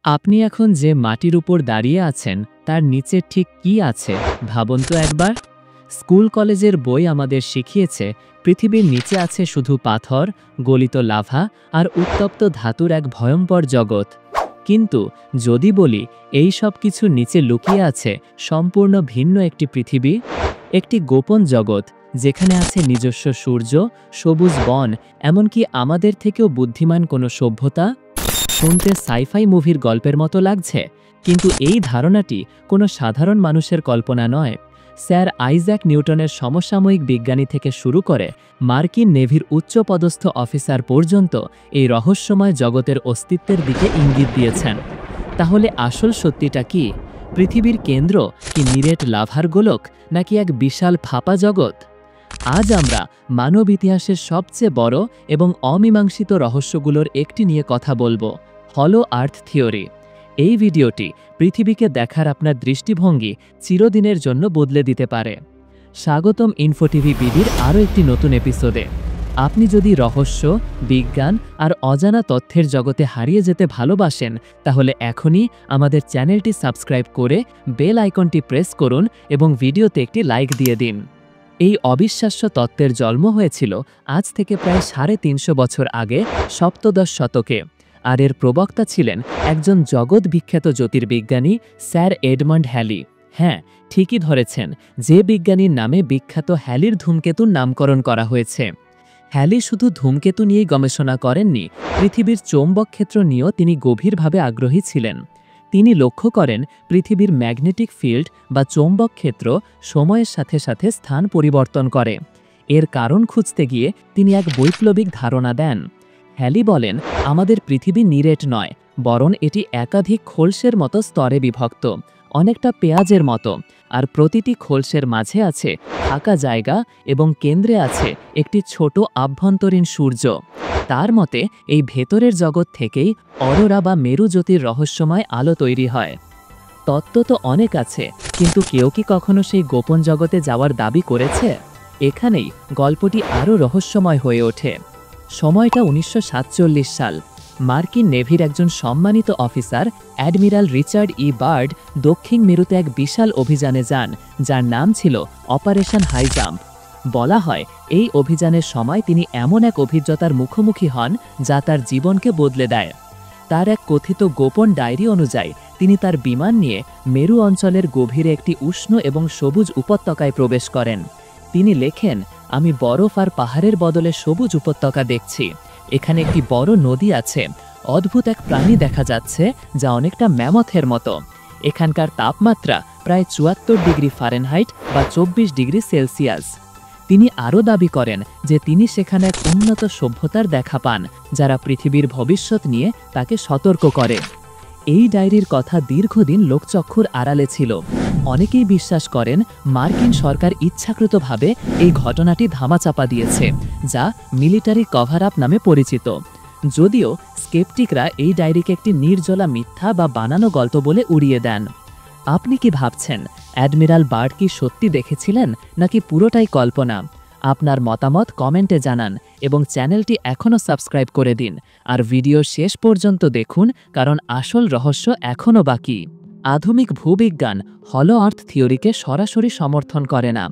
আপনি এখন যে মাটির উপর দাঁড়িয়ে আছেন তার নিচে ঠিক কি আছে ভাবুন তো একবার। স্কুল কলেজের বই আমাদের শিখিয়েছে পৃথিবীর নিচে আছে শুধু পাথর, গলিত লাভা আর উত্তপ্ত ধাতুর এক ভয়ঙ্কর জগৎ। কিন্তু যদি বলি এই সব কিছুর নিচে লুকিয়ে আছে সম্পূর্ণ ভিন্ন একটি পৃথিবী, একটি গোপন জগৎ যেখানে আছে নিজস্ব সূর্য, সবুজ বন, এমনকি আমাদের থেকেও বুদ্ধিমান কোনো সভ্যতা। শুনতে সাইফাই মুভির গল্পের মতো লাগছে, কিন্তু এই ধারণাটি কোনো সাধারণ মানুষের কল্পনা নয়। স্যার আইজ্যাক নিউটনের সমসাময়িক বিজ্ঞানী থেকে শুরু করে মার্কিন নেভির উচ্চপদস্থ অফিসার পর্যন্ত এই রহস্যময় জগতের অস্তিত্বের দিকে ইঙ্গিত দিয়েছেন। তাহলে আসল সত্যিটা কি? পৃথিবীর কেন্দ্র কি নিরেট লাভার গোলক, নাকি এক বিশাল ফাঁপা জগৎ? আজ আমরা মানব ইতিহাসের সবচেয়ে বড় এবং অমীমাংসিত রহস্যগুলোর একটি নিয়ে কথা বলবো, হলো আর্থ থিওরি। এই ভিডিওটি পৃথিবীকে দেখার আপনার দৃষ্টিভঙ্গি চিরদিনের জন্য বদলে দিতে পারে। স্বাগতম ইনফোটিভি বিডির আরও একটি নতুন এপিসোডে। আপনি যদি রহস্য, বিজ্ঞান আর অজানা তথ্যের জগতে হারিয়ে যেতে ভালোবাসেন, তাহলে এখনই আমাদের চ্যানেলটি সাবস্ক্রাইব করে বেল আইকনটি প্রেস করুন এবং ভিডিওতে একটি লাইক দিয়ে দিন। এই অবিশ্বাস্য তত্ত্বের জন্ম হয়েছিল আজ থেকে প্রায় ৩৫০ বছর আগে, সপ্তদশ শতকে। আর এর প্রবক্তা ছিলেন একজন জগৎ বিখ্যাত জ্যোতির্বিজ্ঞানী স্যার এডমন্ড হ্যালি। হ্যাঁ, ঠিকই ধরেছেন, যে বিজ্ঞানীর নামে বিখ্যাত হ্যালির ধূমকেতুর নামকরণ করা হয়েছে। হ্যালি শুধু ধূমকেতু নিয়েই গবেষণা করেননি, পৃথিবীর চৌম্বক ক্ষেত্র নিয়েও তিনি গভীরভাবে আগ্রহী ছিলেন। তিনি লক্ষ্য করেন পৃথিবীর ম্যাগনেটিক ফিল্ড বা চৌম্বক ক্ষেত্র সময়ের সাথে সাথে স্থান পরিবর্তন করে। এর কারণ খুঁজতে গিয়ে তিনি এক বৈপ্লবিক ধারণা দেন। হ্যালি বলেন, আমাদের পৃথিবী নিরেট নয়, বরং এটি একাধিক খোলসের মতো স্তরে বিভক্ত, অনেকটা পেঁয়াজের মতো। আর প্রতিটি খোলসের মাঝে আছে ফাঁকা জায়গা এবং কেন্দ্রে আছে একটি ছোট আভ্যন্তরীণ সূর্য। তার মতে এই ভেতরের জগৎ থেকেই অরোরা বা মেরু জ্যোতির রহস্যময় আলো তৈরি হয়। তত্ত্ব তো অনেক আছে, কিন্তু কেউ কি কখনো সেই গোপন জগতে যাওয়ার দাবি করেছে? এখানেই গল্পটি আরও রহস্যময় হয়ে ওঠে। সময়টা ১৯৪৭ সাল। মার্কিন নেভির একজন সম্মানিত অফিসার অ্যাডমিরাল রিচার্ড ই বার্ড দক্ষিণ মেরুতে এক বিশাল অভিযানে যান, যার নাম ছিল অপারেশন হাই জাম্প। বলা হয় এই অভিযানের সময় তিনি এমন এক অভিজ্ঞতার মুখোমুখি হন যা তার জীবনকে বদলে দেয়। তার এক কথিত গোপন ডায়েরি অনুযায়ী তিনি তার বিমান নিয়ে মেরু অঞ্চলের গভীরে একটি উষ্ণ এবং সবুজ উপত্যকায় প্রবেশ করেন। তিনি লেখেন, আমি বরফ আর পাহাড়ের বদলে সবুজ উপত্যকা দেখছি। এখানে একটি বড় নদী আছে, অদ্ভুত এক প্রাণী দেখা যাচ্ছে যা অনেকটা ম্যামথের মতো। এখানকার তাপমাত্রা প্রায় ৭৪ ডিগ্রি ফারেনহাইট বা ২৪ ডিগ্রি সেলসিয়াস। তিনি আরও দাবি করেন যে তিনি সেখানে এক উন্নত সভ্যতার দেখা পান, যারা পৃথিবীর ভবিষ্যৎ নিয়ে তাকে সতর্ক করে। এই ডায়েরির কথা দীর্ঘদিন লোকচক্ষুর আড়ালে ছিল। অনেকেই বিশ্বাস করেন মার্কিন সরকার ইচ্ছাকৃতভাবে এই ঘটনাটি ধামাচাপা দিয়েছে, যা মিলিটারি কভার আপ নামে পরিচিত। যদিও স্কেপটিকরা এই ডায়েরিকে একটি নির্জলা মিথ্যা বা বানানো গল্প বলে উড়িয়ে দেন। আপনি কি ভাবছেন, অ্যাডমিরাল বার্ড কি সত্যি দেখেছিলেন, নাকি পুরোটাই কল্পনা? আপনার মতামত কমেন্টে জানান এবং চ্যানেলটি এখনও সাবস্ক্রাইব করে দিন। আর ভিডিও শেষ পর্যন্ত দেখুন, কারণ আসল রহস্য এখনও বাকি। আধুনিক ভূবিজ্ঞান হলো আর্থ থিওরিকে সরাসরি সমর্থন করে না।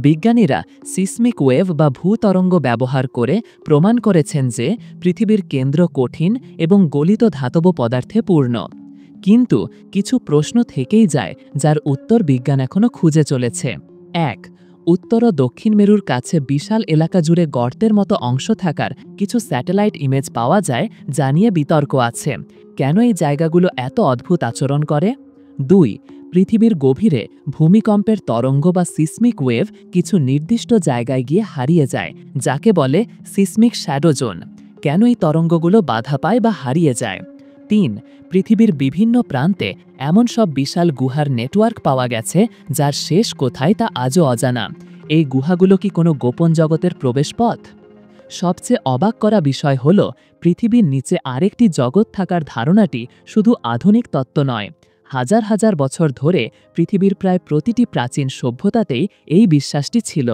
বিজ্ঞানীরা সিসমিক ওয়েভ বা ভূতরঙ্গ ব্যবহার করে প্রমাণ করেছেন যে পৃথিবীর কেন্দ্র কঠিন এবং গলিত ধাতব পদার্থে পূর্ণ। কিন্তু কিছু প্রশ্ন থেকেই যায়, যার উত্তর বিজ্ঞান এখনও খুঁজে চলেছে। ১. উত্তর ও দক্ষিণ মেরুর কাছে বিশাল এলাকা জুড়ে গর্তের মতো অংশ থাকার কিছু স্যাটেলাইট ইমেজ পাওয়া যায়, যা নিয়ে বিতর্ক আছে। কেন এই জায়গাগুলো এত অদ্ভুত আচরণ করে? ২. পৃথিবীর গভীরে ভূমিকম্পের তরঙ্গ বা সিসমিক ওয়েভ কিছু নির্দিষ্ট জায়গায় গিয়ে হারিয়ে যায়, যাকে বলে সিসমিক শ্যাডো জোন। কেন এই তরঙ্গগুলো বাধা পায় বা হারিয়ে যায়? ৩. পৃথিবীর বিভিন্ন প্রান্তে এমন সব বিশাল গুহার নেটওয়ার্ক পাওয়া গেছে, যার শেষ কোথায় তা আজও অজানা। এই গুহাগুলো কি কোনো গোপন জগতের প্রবেশপথ? সবচেয়ে অবাক করা বিষয় হল, পৃথিবীর নিচে আরেকটি জগৎ থাকার ধারণাটি শুধু আধুনিক তত্ত্ব নয়। হাজার হাজার বছর ধরে পৃথিবীর প্রায় প্রতিটি প্রাচীন সভ্যতাতেই এই বিশ্বাসটি ছিল।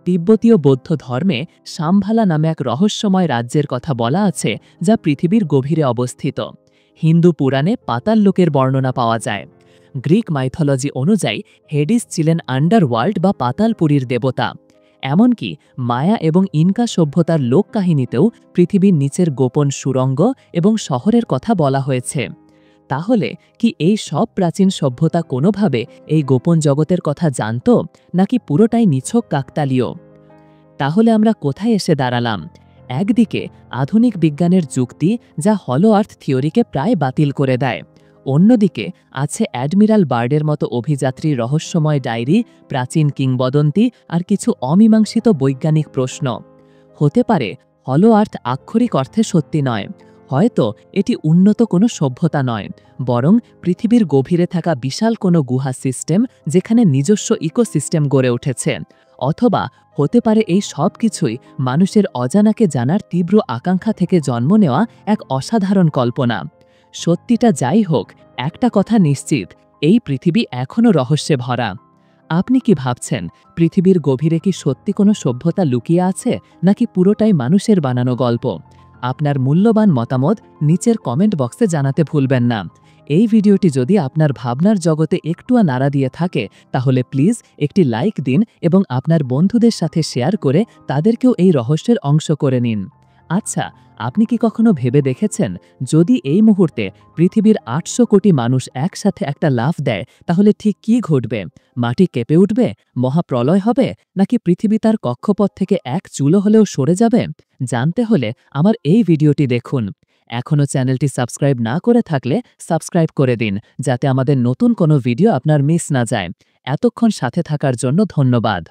তিব্বতীয় বৌদ্ধ ধর্মে শাম্ভালা নামে এক রহস্যময় রাজ্যের কথা বলা আছে, যা পৃথিবীর গভীরে অবস্থিত। হিন্দু পুরাণে পাতাল লোকের বর্ণনা পাওয়া যায়। গ্রিক মাইথোলজি অনুযায়ী হেডিস ছিলেন আন্ডারওয়ার্ল্ড বা পাতালপুরীর দেবতা। এমনকি মায়া এবং ইনকা সভ্যতার লোককাহিনীতেও পৃথিবীর নিচের গোপন সুড়ঙ্গ এবং শহরের কথা বলা হয়েছে। তাহলে কি এই সব প্রাচীন সভ্যতা কোনোভাবে এই গোপন জগতের কথা জানত, নাকি পুরোটাই নিছক কাকতালীয়? তাহলে আমরা কোথায় এসে দাঁড়ালাম? একদিকে আধুনিক বিজ্ঞানের যুক্তি যা হলো আর্থ থিওরিকে প্রায় বাতিল করে দেয়, অন্যদিকে আছে অ্যাডমিরাল বার্ডের মতো অভিযাত্রী রহস্যময় ডায়েরি, প্রাচীন কিংবদন্তি আর কিছু অমীমাংসিত বৈজ্ঞানিক প্রশ্ন। হতে পারে হলো আর্থ আক্ষরিক অর্থে সত্যি নয়, হয়তো এটি উন্নত কোনো সভ্যতা নয়, বরং পৃথিবীর গভীরে থাকা বিশাল কোনো গুহা সিস্টেম যেখানে নিজস্ব ইকোসিস্টেম গড়ে উঠেছে। অথবা হতে পারে এই সব কিছুই মানুষের অজানাকে জানার তীব্র আকাঙ্ক্ষা থেকে জন্ম নেওয়া এক অসাধারণ কল্পনা। সত্যিটা যাই হোক, একটা কথা নিশ্চিত, এই পৃথিবী এখনও রহস্যে ভরা। আপনি কি ভাবছেন, পৃথিবীর গভীরে কি সত্যি কোনো সভ্যতা লুকিয়ে আছে, নাকি পুরোটাই মানুষের বানানো গল্প? আপনার মূল্যবান মতামত নিচের কমেন্ট বক্সে জানাতে ভুলবেন না। এই ভিডিওটি যদি আপনার ভাবনার জগতে একটুও নাড়া দিয়ে থাকে, তাহলে প্লিজ একটি লাইক দিন এবং আপনার বন্ধুদের সাথে শেয়ার করে তাদেরকেও এই রহস্যের অংশ করে নিন। আচ্ছা, আপনি কি কখনো ভেবে দেখেছেন, যদি এই মুহূর্তে পৃথিবীর ৮০০ কোটি মানুষ একসাথে একটা লাফ দেয়, তাহলে ঠিক কি ঘটবে? মাটি কেঁপে উঠবে, মহাপ্রলয় হবে, নাকি পৃথিবী তার কক্ষপথ থেকে এক চুলো হলেও সরে যাবে? জানতে হলে আমার এই ভিডিওটি দেখুন। এখনও চ্যানেলটি সাবস্ক্রাইব না করে থাকলে সাবস্ক্রাইব করে দিন, যাতে আমাদের নতুন কোনো ভিডিও আপনার মিস না যায়। এতক্ষণ সাথে থাকার জন্য ধন্যবাদ।